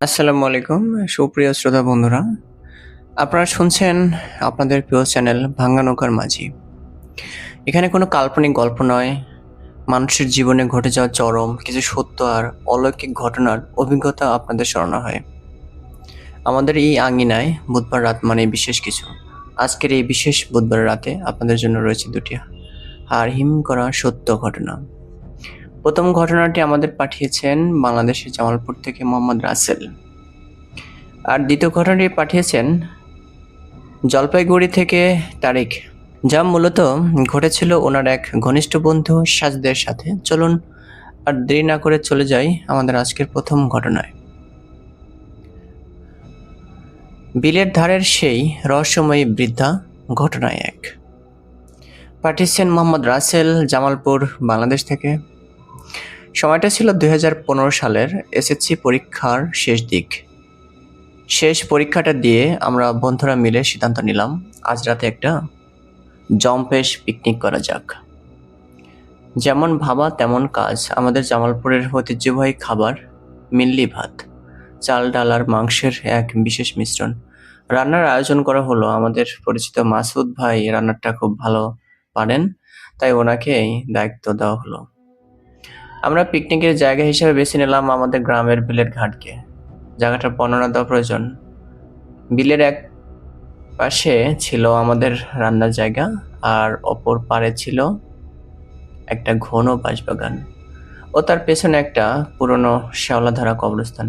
আসসালামু আলাইকুম সুপ্রিয় শ্রোতা বন্ধুরা। আপনারা শুনছেন আপনাদের প্রিয় চ্যানেল ভাঙ্গা নৌকার মাঝি। এখানে কোনো কাল্পনিক গল্প নয়, মানুষের জীবনে ঘটে যাওয়া চরম কিছু সত্য আর অলৌকিক ঘটনার অভিজ্ঞতা আপনাদের শোনানো হয়। আমাদের এই আঙ্গিনায় বুধবার রাত মানে বিশেষ কিছু। আজকের এই বিশেষ বুধবার রাতে আপনাদের জন্য রয়েছে দুটি হিম করা সত্য ঘটনা। প্রথম ঘটনাটি আমাদের পাঠিয়েছেন বাংলাদেশের জামালপুর থেকে মোহাম্মদ রাসেল। আর দ্বিতীয় ঘটনাটি পাঠিয়েছেন জলপাইগুড়ি থেকে তারিক, যা মূলত ঘটেছিল ওনার এক ঘনিষ্ঠ বন্ধু সাজদের সাথে। চলুন আর দেরি না করে চলে যাই আমাদের আজকের প্রথম ঘটনায়। বিলের ধারের সেই রহস্যময়ী বৃদ্ধা ঘটনায় এক। পাঠিয়েছেন মোহাম্মদ রাসেল, জামালপুর, বাংলাদেশ থেকে। সময়টা ছিল 2015 সালের এসএসসি পরীক্ষার শেষ দিক। শেষ পরীক্ষাটা দিয়ে আমরা বন্ধুরা মিলে সিদ্ধান্ত নিলাম আজ রাতে একটা জম্পেশ পিকনিক করা যাক। যেমন ভাবা তেমন কাজ। আমাদের জামালপুরের ঐতিহ্যবাহী খাবার মিল্লি ভাত, চাল ডাল আর মাংসের এক বিশেষ মিশ্রণ। রান্নার আয়োজন করা হলো। আমাদের পরিচিত মাসুদ ভাই রান্নাটা খুব ভালো পারেন, তাই ওনাকেই দায়িত্ব দেওয়া হলো। আমরা পিকনিকের জায়গা হিসেবে বেছে নিলাম আমাদের গ্রামের বিলের ঘাটকে। জায়গাটার বর্ণনা দেওয়া প্রয়োজন। বিলের এক পাশে ছিল আমাদের রান্নার জায়গা আর অপর পারে ছিল একটা ঘন বাঁশবাগান ও তার পেছনে একটা পুরনো শ্যাওলাধারা কবরস্থান।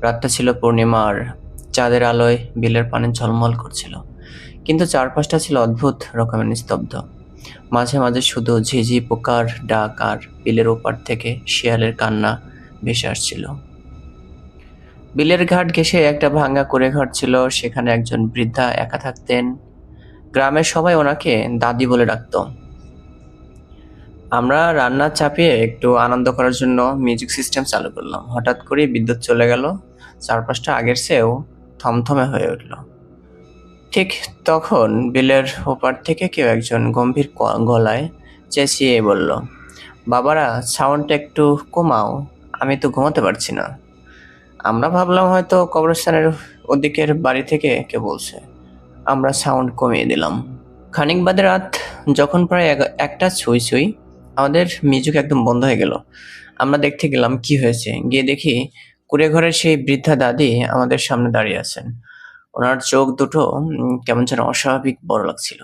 রাতটা ছিল পূর্ণিমা আর চাঁদের আলোয় বিলের পানি ঝলমল করছিল, কিন্তু চারপাশটা ছিল অদ্ভুত রকমের নিস্তব্ধ। মাঝে মাঝে শুধু ঝিঝি পোকার ডাক আর বিলের ওপার থেকে শিয়ালের কান্না ভেসে আসছিল। বিলের ঘাট ঘেঁষে একটা ভাঙা কুঁড়েঘর ছিল, সেখানে একজন বৃদ্ধা একা থাকতেন। গ্রামের সবাই ওনাকে দাদি বলে ডাকত। আমরা রান্না চাপিয়ে একটু আনন্দ করার জন্য মিউজিক সিস্টেম চালু করলাম। হঠাৎ করে বিদ্যুৎ চলে গেল। চারপাশটা আগের চেয়েও থমথমে হয়ে উঠল। ঠিক তখন বিলের ওপার থেকে কেউ একজন গম্ভীর গলায় চেঁচিয়ে বলল, বাবারা সাউন্ডটা একটু কমাও, আমি তো ঘুমাতে পারছি না। আমরা ভাবলাম হয়তো কবরস্থানের ওদিকের বাড়ি থেকে কেউ বলছে। আমরা সাউন্ড কমিয়ে দিলাম। খানিক বাদে রাত যখন প্রায় একটা ছুঁই ছুঁই, আমাদের মিউজিক একদম বন্ধ হয়ে গেল। আমরা দেখতে গেলাম কি হয়েছে। গিয়ে দেখি কুঁড়ে ঘরের সেই বৃদ্ধা দাদি আমাদের সামনে দাঁড়িয়ে আছেন। ওনার চোখ দুটো কেমন যেন অস্বাভাবিক বড় লাগছিল।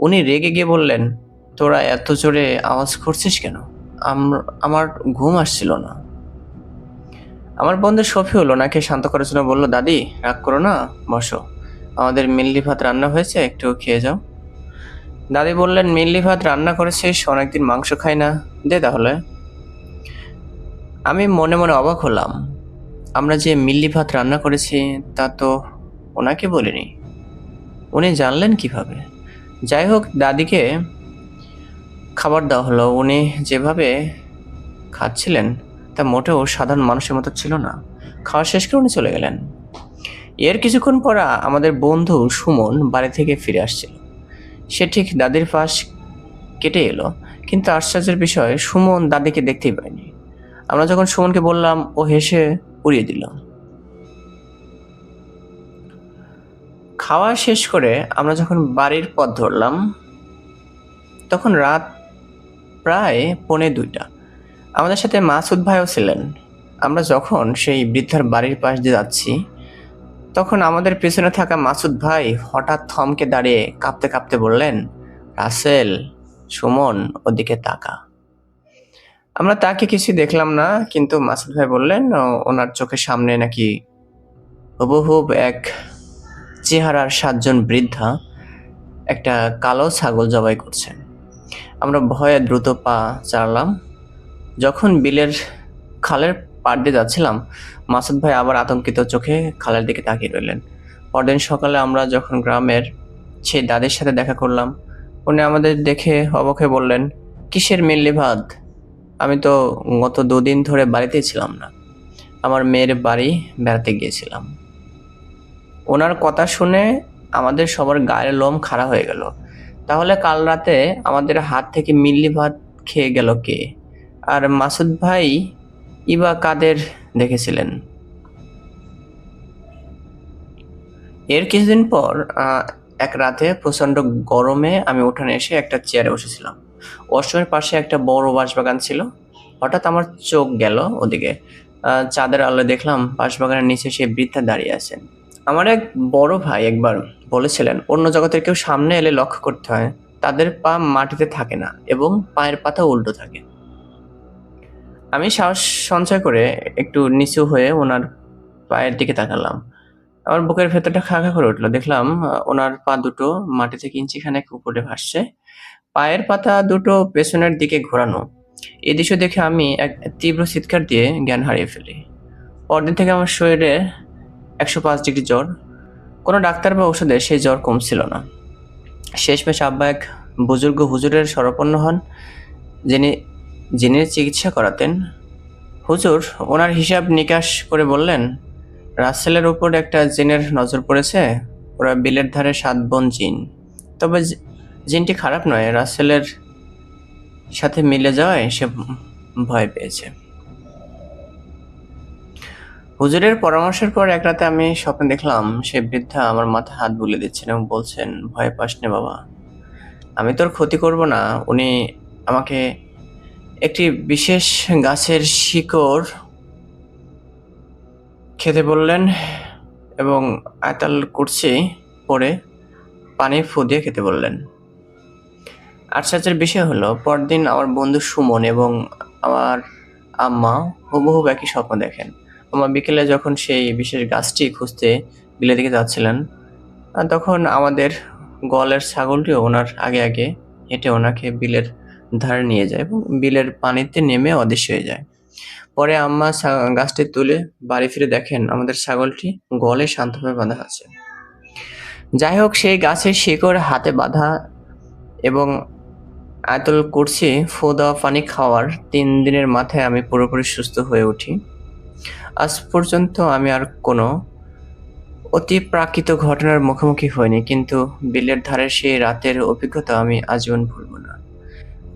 উনি রেগে গিয়ে বললেন, তোরা এত জোরে আওয়াজ করছিস কেন? আমার ঘুম আসছিল না। আমার বন্ধু শফিউল ওনাকে শান্ত করার জন্য বলল, দাদি রাগ করো না, বসো, আমাদের মিল্লি ভাত রান্না হয়েছে, একটু খেয়ে যাও। দাদি বললেন, মিল্লি ভাত রান্না করেছিস? অনেকদিন মাংস খাই না, দে তাহলে। আমি মনে মনে অবাক হলাম। আমরা যে মিল্লি ভাত রান্না করেছি তা তো ওনাকে বলিনি। উনি জানলেন কিভাবে? যাই হোক, দাদিকে খাবার দেওয়া হলো। উনি যেভাবে খাচ্ছিলেন তা মোটেও সাধারণ মানুষের মতো ছিল না। খাওয়া শেষ করে উনি চলে গেলেন। এর কিছুক্ষণ পর আমাদের বন্ধু সুমন বাড়ি থেকে ফিরে আসছিল। সে ঠিক দাদির পাশ কেটে এলো, কিন্তু আশ্চর্যের বিষয় সুমন দাদিকে দেখতেই পায়নি। আমরা যখন সুমনকে বললাম, ও হেসে উড়িয়ে দিল। খাওয়া শেষ করে আমরা যখন বাড়ির পথ ধরলাম তখন রাত প্রায় 1:45। আমাদের সাথে মাসুদ ভাইও ছিলেন। আমরা যখন সেই বৃদ্ধার বাড়ির পাশ দিয়ে যাচ্ছি তখন আমাদের পেছনে থাকা মাসুদ ভাই হঠাৎ থমকে দাঁড়িয়ে কাঁপতে কাঁপতে বললেন, রাসেল, সুমন ওদিকে তাকা। আমরা তাকে কিছু দেখলাম না, কিন্তু মাসুদ ভাই বললেন ওনার চোখের সামনে নাকি হুবহুব এক চেহারার 7জন বৃদ্ধা একটা কালো ছাগল জবাই করছেন। আমরা ভয়ে দ্রুত পা চালালাম। যখন বিলের খালের পাড় দিয়ে যাচ্ছিলাম, মাসুদ ভাই আবার আতঙ্কিত চোখে খালের দিকে তাকিয়ে রইলেন। পরদিন সকালে আমরা যখন গ্রামের সেই দাদির সাথে দেখা করলাম, উনি আমাদের দেখে অবাক হয়ে বললেন, কিসের মিল্লি ভাত? আমি তো গত 2 দিন ধরে বাড়িতেই ছিলাম না, আমার মেয়ের বাড়ি বেড়াতে গিয়েছিলাম। ওনার কথা শুনে আমাদের সবার গায়ের লোম খাড়া হয়ে গেল। তাহলে কাল রাতে আমাদের হাত থেকে মিল্লি ভাত খেয়ে গেল কে? আর মাসুদ ভাই ইবা কাদের দেখেছিলেন? এর কিছুদিন পর এক রাতে প্রচণ্ড গরমে আমি উঠানে এসে একটা চেয়ারে বসেছিলাম। ওয়াশরুমের পাশে একটা বড় বাঁশবাগান ছিল। হঠাৎ আমার চোখ গেল ওদিকে। চাঁদের আলোয় দেখলাম বাঁশবাগানের নিচে সেই বৃদ্ধা দাঁড়িয়ে আছেন। আমার এক বড় ভাই একবার বলেছিলেন, অন্য জগতের কেউ সামনে এলে লক্ষ্য করতে হয়, তাদের পা মাটিতে থাকে না এবং পায়ের পাতা উল্টো থাকে। আমি সাহস সঞ্চয় করে একটু নিচু হয়ে ওনার পায়ের দিকে তাকালাম। আমার বুকের ভেতরটা খা খা করে উঠলো। দেখলাম ওনার পা দুটো মাটি থেকে ইঞ্চিখানেক উপরে ভাসছে, পায়ের পাতা দুটো পেছনের দিকে ঘোরানো। এই দৃশ্য দেখে আমি এক তীব্র চিৎকার দিয়ে জ্ঞান হারিয়ে ফেলি। পরদিন থেকে আমার শরীরে 105 ডিগ্রি জ্বর। কোনো ডাক্তার বা ওষুধে সেই জ্বর কমছিল না। শেষমেশ আব্বা এক বুজুর্গ হুজুরের শরণাপন্ন হন, যিনি যিনি চিকিৎসা করাতেন। হুজুর ওনার হিসাব নিকাশ করে বললেন, রাসেলের উপর একটা জিনের নজর পড়েছে। ওরা বিলের ধারে 7 বোন জিন। তবে জিনটি খারাপ নয়, রাসেলের সাথে মিলে যাওয়ায় সে ভয় পেয়েছে। হুজুরের পরামর্শের পর এক রাতে আমি স্বপ্নে দেখলাম সেই বৃদ্ধা আমার মাথায় হাত বুলিয়ে দিচ্ছেন এবং বলছেন, ভয় পাস নে বাবা, আমি তোর ক্ষতি করব না। উনি আমাকে একটি বিশেষ গাছের শিকড় খেতে বললেন এবং আয়াতুল কুরসি পড়ে পানি ফু দিয়ে খেতে বললেন। আশ্চর্যের বিষয় হলো, পরদিন আমার বন্ধু সুমন এবং আমার আম্মা হুবহু একই স্বপ্ন দেখেন। আম্মা বিকেলে যখন সেই বিশেষ গাছটি খুঁজতে বিলের দিকে যাচ্ছিলেন, তখন আমাদের গোয়ালের ছাগলটিও ওনার আগে আগে হেঁটে ওনাকে বিলের ধারে নিয়ে যায় এবং বিলের পানিতে নেমে অদৃশ্য হয়ে যায়। পরে আম্মা গাছটি তুলে বাড়ি ফিরে দেখেন আমাদের ছাগলটি গোয়ালে শান্তভাবে বাঁধা আছে। যাই হোক, সেই গাছের শিকড় হাতে বাঁধা এবং আয়াতুল কুরসি ফু দেওয়া পানি খাওয়ার 3 দিনের মাথায় আমি পুরোপুরি সুস্থ হয়ে উঠি। আজ পর্যন্ত আমি আর কোনো অতিপ্রাকৃত ঘটনার মুখোমুখি হইনি, কিন্তু বিলের ধারের সেই রাতের অভিজ্ঞতা আমি আজীবন ভুলব না।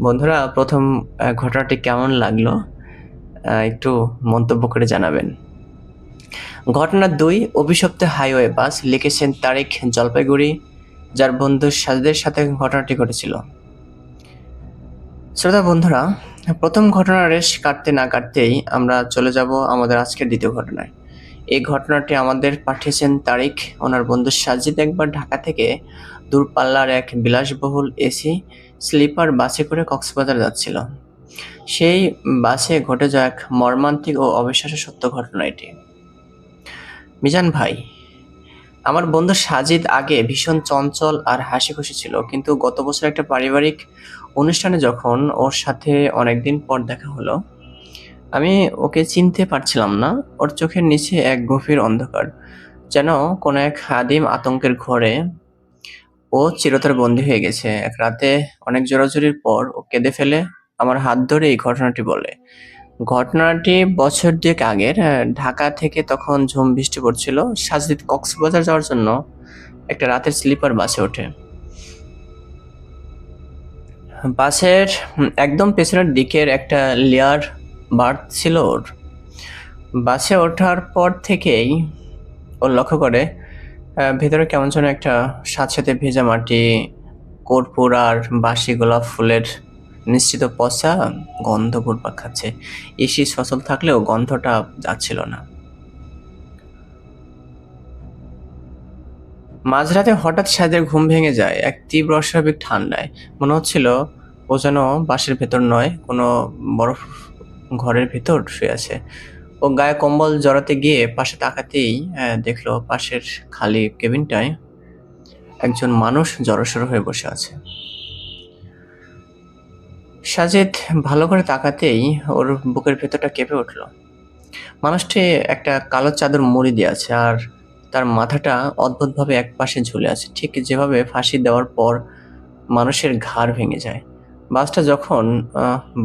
বন্ধুরা, প্রথম ঘটনাটি কেমন লাগলো একটু মন্তব্য করে জানাবেন। ঘটনা 2, অভিশপ্ত হাইওয়ে বাস। লিখেছেন তারিক, জলপাইগুড়ি, যার বন্ধু সাজিদের সাথে ঘটনাটি ঘটেছিল। শ্রোতা বন্ধুরা, প্রথম ঘটনার রেশ কাটতে না কাটতেই আমরা চলে যাব আমাদের আজকের দ্বিতীয় ঘটনায়। এই ঘটনাটি আমাদের পাঠিয়েছেন তারিক। ওনার বন্ধু সাজিদ একবার ঢাকা থেকে দূরপাল্লার এক বিলাসবহুল এসি স্লিপার বাসে করে কক্সবাজার যাচ্ছিল। সেই বাসে ঘটে যাওয়া এক মর্মান্তিক ও অবিশ্বাস্য সত্য ঘটনা এটি। মিজান ভাই, আমার বন্ধু সাজিদ আগে ভীষণ চঞ্চল আর হাসিখুশি ছিল, কিন্তু গত বছর একটা পারিবারিক অনুষ্ঠানে যখন ওর সাথে অনেকদিন পর দেখা হলো, আমি ওকে চিনতে পারছিলাম না। ওর চোখের নিচে এক গভীর অন্ধকার, যেন কোনো এক আদিম আতঙ্কের ঘরে ও চিরতরে বন্দী হয়ে গেছে। এক রাতে অনেক জোরাজুরির পর ও কেঁদে ফেলে আমার হাত ধরে এই ঘটনাটি বলে। ঘটনাটি বছর 2 আগের। ঢাকা থেকে তখন ঝুম বৃষ্টি পড়ছিল। সাজিদ কক্সবাজার যাওয়ার জন্য একটা রাতের স্লিপার বাসে ওঠে। বাসের একদম পেছনের দিকের একটা লেয়ার বার্থ ছিল ওর। বাসে ওঠার পর থেকেই ও লক্ষ্য করে ভেতরে কেমন যেন একটা স্যাঁতসেঁতে ভেজা মাটি, কর্পূর আর বাসি গোলাপ ফুলের নিশ্চিত পচা গন্ধ ঘুরপাক খাচ্ছে। এসি সচল থাকলেও গন্ধটা যাচ্ছিল না। মাঝরাতে হঠাৎ সাদের ঘুম ভেঙে যায় এক তীব্র অস্বাভাবিক ঠান্ডায়। মনে হচ্ছিল ও যেন বাসের ভেতর নয়, কোনো বরফ ঘরের ভেতর শুয়ে আছে। ও গায়ে কম্বল জড়াতে গিয়ে পাশে তাকাতেই দেখলো পাশের খালি কেবিনটায় একজন মানুষ জড়সড় হয়ে বসে আছে। সাজিদ ভালো করে তাকাতেই ওর বুকের ভেতরটা কেঁপে উঠল। মানুষটি একটা কালো চাদর মুড়ি দিয়ে আছে আর তার মাথাটা অদ্ভুতভাবে এক পাশে ঝুলে আছে, ঠিক যেভাবে ফাঁসি দেওয়ার পর মানুষের ঘাড় ভেঙে যায়।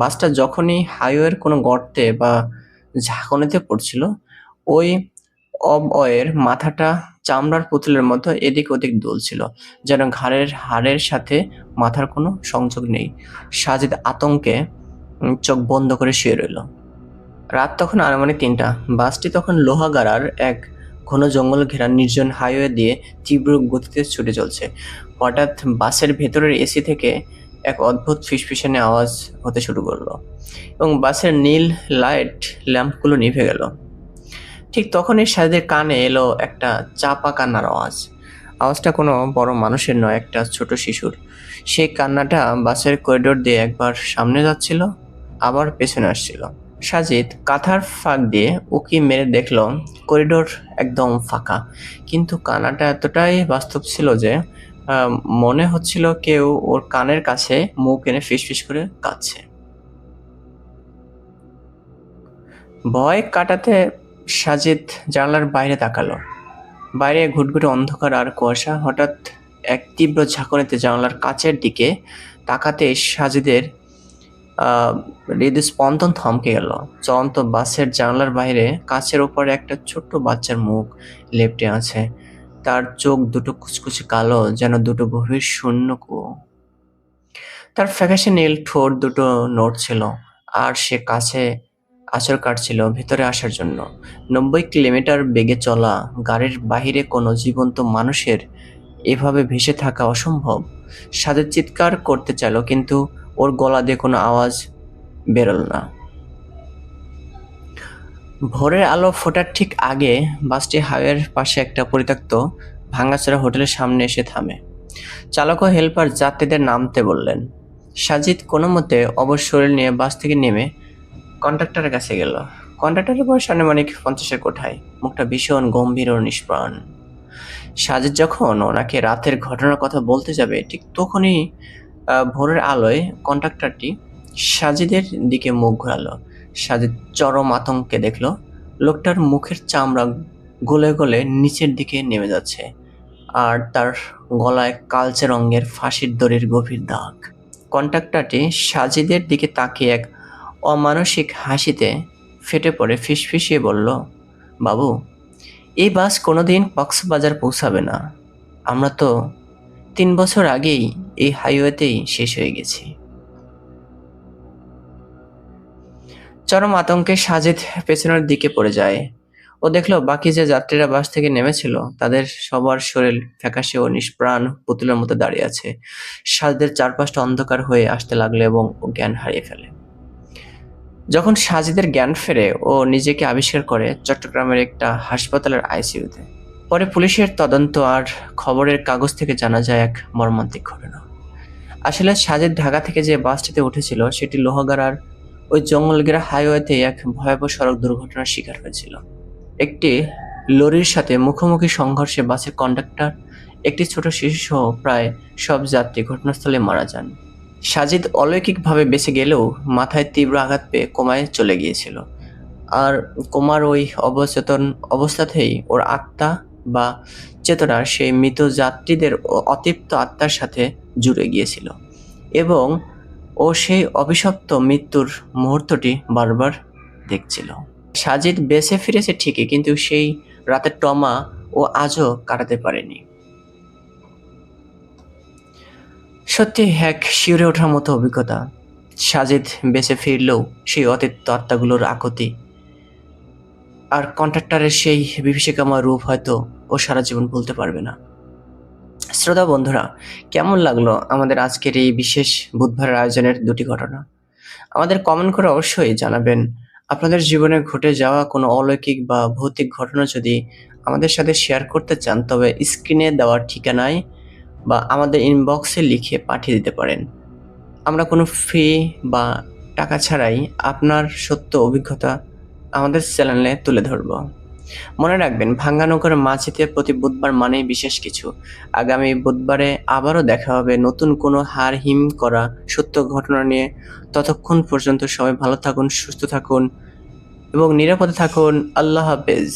বাসটা যখনই হাইওয়ের কোনো গর্তে বা ঝাঁকুনিতে পড়ছিল, ওই অবয়ের মাথাটা চামড়ার পুতুলের মতো এদিক ওদিক দুলছিল, যেন ঘাড়ের হাড়ের সাথে মাথার কোনো সংযোগ নেই। সাজিদ আতঙ্কে চোখ বন্ধ করে শুয়ে রইল। রাত তখন আনুমানিক 3টা। বাসটি তখন লোহাগাড়ার এক ঘন জঙ্গল ঘেরা নির্জন হাইওয়ে দিয়ে তীব্র গতিতে ছুটে চলছে। হঠাৎ বাসের ভেতরের এসি থেকে এক অদ্ভুত ফিসফিসানি আওয়াজ হতে শুরু করলো এবং বাসের নীল লাইট ল্যাম্পগুলো নিভে গেল। ঠিক তখনই সাজিদের কানে এলো একটা চাপা কান্নার আওয়াজ। আওয়াজটা কোনো বড় মানুষের নয়, একটা ছোট শিশুর। সেই কান্নাটা বাসের করিডোর দিয়ে একবার সামনে যাচ্ছিল, আবার পেছনে আসছিল। সাজিদ কাঁথার ফাঁক দিয়ে উকি মেরে দেখল করিডোর একদম ফাঁকা, কিন্তু কান্নাটা এতটাই বাস্তব ছিল যে মনে হচ্ছিল কেউ ওর কানের কাছে মুখ এনে ফিসফিস করে কাঁদছে। ভয় কাটাতে সাজিদ জানলার বাইরে তাকালো। বাইরে ঘুটঘুটে অন্ধকার আর কুয়াশা। হঠাৎ এক তীব্র ঝাঁকুনিতে জানলার কাচের দিকে তাকাতে সাজিদের হৃদস্পন্দন থমকে গেল। চলন্ত বাসের জানলার বাইরে কাচের ওপরে একটা ছোট্ট বাচ্চার মুখ লেপ্টে আছে। তার চোখ দুটো কুচকুচে কালো, যেন দুটো গভীর শূন্য কুয়ো। তার ফ্যাকাশে নীল ঠোঁট দুটো নড়ছিল, আর সে কাছে আঁচড় কাটছিল ভেতরে আসার জন্য। ৯০ কিলোমিটার বেগে চলা গাড়ির বাহিরে কোনো জীবন্ত মানুষের এভাবে ভেসে থাকা অসম্ভব। সাজিদ চিৎকার করতে চাইল, কিন্তু ওর গলা দিয়ে কোনো আওয়াজ বেরোল না। ভোরের আলো ফোটার ঠিক আগে বাসটি হাইওয়ের পাশে একটা পরিত্যক্ত ভাঙাচোরা হোটেলের সামনে এসে থামে। চালক ও হেল্পার যাত্রীদের নামতে বললেন। সাজিদ কোনো মতে অবশ শরীর নিয়ে বাস থেকে নেমে কন্ডাক্টরের কাছে গেল। কন্ডাক্টরের বয়স আনুমানিক 50-এর কোঠায়, মুখটা ভীষণ গম্ভীর ও নিষ্প্রাণ। সাজিদ যখন ওনাকে রাতের ঘটনার কথা বলতে যাবে, ঠিক তখনই ভোরের আলোয় কন্ডাক্টরটি সাজিদের দিকে মুখ ঘোরালো। সাজিদ চরম আতঙ্কে দেখল লোকটার মুখের চামড়া গলে গলে নিচের দিকে নেমে যাচ্ছে, আর তার গলায় কালচে রঙের ফাঁসির দড়ির গভীর দাগ। কন্ডাক্টরটি সাজিদের দিকে তাকিয়ে এক অমানসিক হাসিতে ফেটে পড়ে ফিসফিসিয়ে বলল, বাবু, এই বাস কোনোদিন কক্সবাজার পৌঁছাবে না। আমরা তো ৩ বছর আগেই এই হাইওয়েতেই শেষ হয়ে গেছি। চরম আতঙ্কে সাজিদ পেছনের দিকে পড়ে যায়। ও দেখল বাকি যে যাত্রীরা বাস থেকে নেমেছিল তাদের সবার শরীর ফ্যাকাশে ও নিষ্প্রাণ পুতুলের মতো দাঁড়িয়ে আছে। সাজিদের চারপাশটা অন্ধকার হয়ে আসতে লাগলো এবং ও জ্ঞান হারিয়ে ফেলে। যখন সাজিদের জ্ঞান ফেরে, ও নিজেকে আবিষ্কার করে চট্টগ্রামের একটা হাসপাতালের আইসিইউতে। পরে পুলিশের তদন্ত আর খবরের কাগজ থেকে জানা যায় এক মর্মান্তিক ঘটনা। আসলে সাজিদ ঢাকা থেকে যে বাসটিতে উঠেছিল সেটি লোহাগাড়ার ওই জঙ্গলঘেরা হাইওয়েতে এক ভয়াবহ সড়ক দুর্ঘটনার শিকার হয়েছিল। একটি লরির সাথে মুখোমুখি সংঘর্ষে বাসের কন্ডাক্টর, একটি ছোট শিশু সহ প্রায় সব যাত্রী ঘটনাস্থলে মারা যান। সাজিদ অলৌকিকভাবে বেঁচে গেলেও মাথায় তীব্র আঘাত পেয়ে কোমায় চলে গিয়েছিল, আর কোমার ওই অবচেতন অবস্থাতেই ওর আত্মা বা চেতনা সেই মৃত যাত্রীদের অতৃপ্ত আত্মার সাথে জুড়ে গিয়েছিল এবং ও সেই অভিশপ্ত মৃত্যুর মুহূর্তটি বারবার দেখছিল। সাজিদ বেঁচে ফিরেছে ঠিকই, কিন্তু সেই রাতের ট্রমা ও আজও কাটাতে পারেনি। সত্যি এক শিউরে ওঠার মতো অভিজ্ঞতা। সাজিদ বেঁচে ফিরলেও সেই অতীত আত্মাগুলোর আকুতি আর কন্ট্রাক্টরের সেই বিভীষিকাময় রূপ হয়তো ও সারা জীবন ভুলতে পারবে না। শ্রোতা বন্ধুরা, কেমন লাগলো আমাদের আজকের এই বিশেষ বুধবারের আয়োজনের দুটি ঘটনা? আমাদের কমেন্ট করে অবশ্যই জানাবেন। আপনাদের জীবনে ঘটে যাওয়া কোনো অলৌকিক বা ভৌতিক ঘটনা যদি আমাদের সাথে শেয়ার করতে চান, তবে স্ক্রিনে দেওয়া ঠিকানায় বা আমাদের ইনবক্সে লিখে পাঠিয়ে দিতে পারেন। আমরা কোনো ফি বা টাকা ছাড়াই আপনার সত্য অভিজ্ঞতা আমাদের চ্যানেলে তুলে ধরব। মনে রাখবেন, ভাঙ্গা নৌকার মাঝিতে প্রতি বুধবার মানেই বিশেষ কিছু। আগামী বুধবারে আবারও দেখা হবে নতুন কোনো হাড় হিম করা সত্য ঘটনা নিয়ে। ততক্ষণ পর্যন্ত সবাই ভালো থাকুন, সুস্থ থাকুন এবং নিরাপদে থাকুন। আল্লাহ হাফেজ।